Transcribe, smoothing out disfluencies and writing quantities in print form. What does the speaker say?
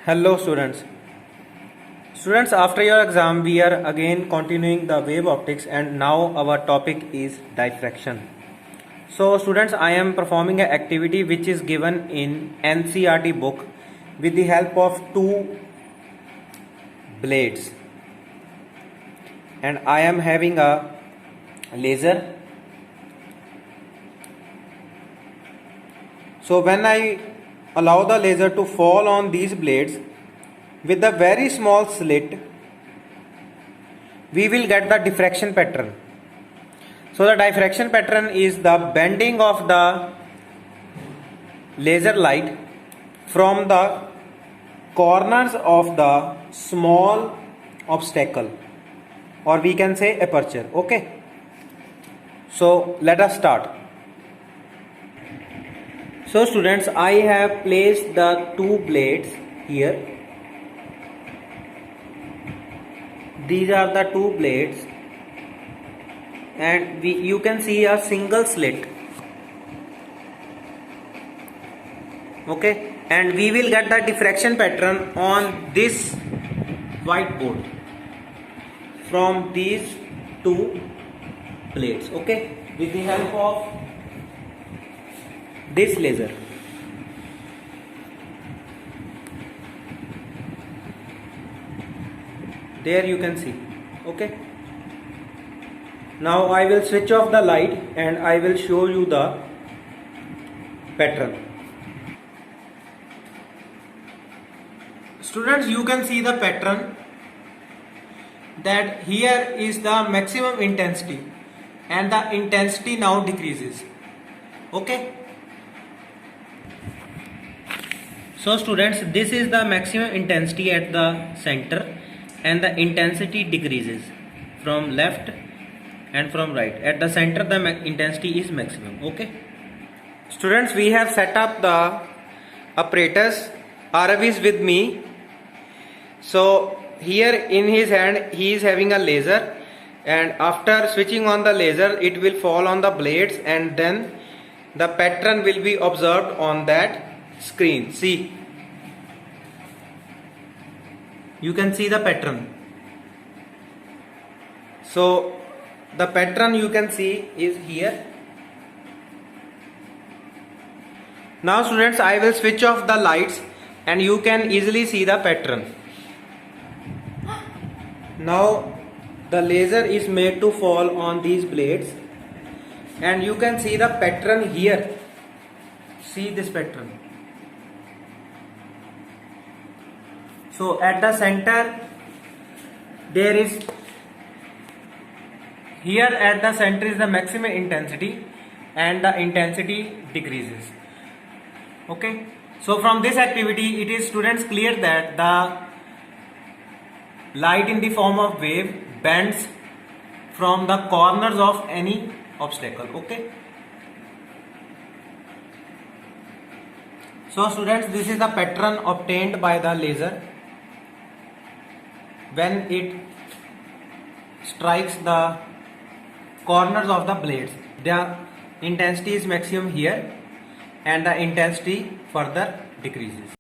Hello students. Students, after your exam we are again continuing the wave optics and now our topic is diffraction. So students, I am performing an activity which is given in NCERT book with the help of two blades, and I am having a laser. So when I allow the laser to fall on these blades with a very small slit, we will get the diffraction pattern. So the diffraction pattern is the bending of the laser light from the corners of the small obstacle, or we can say aperture. Okay, so let us start. So students, I have placed the two blades here. These are the two blades, and you can see a single slit. Okay, and we will get the diffraction pattern on this whiteboard from these two blades. Okay, with the help of this laser. There you can see. Okay, now I will switch off the light and I will show you the pattern. Students, you can see the pattern that here is the maximum intensity and the intensity now decreases. Okay, so students, this is the maximum intensity at the center and the intensity decreases from left and from right. At the center the intensity is maximum. Okay, students, we have set up the apparatus. Arav is with me. So here in his hand he is having a laser, and after switching on the laser it will fall on the blades and then the pattern will be observed on that screen. See, you can see the pattern. So the pattern you can see is here. Now students, I will switch off the lights and you can easily see the pattern. Now the laser is made to fall on these blades and you can see the pattern here. See this pattern. So at the center there is, here at the center is the maximum intensity and the intensity decreases. Okay, so from this activity it is, students, clear that the light in the form of wave bends from the corners of any obstacle. Okay, so students, this is the pattern obtained by the laser when it strikes the corners of the blades. The intensity is maximum here and the intensity further decreases.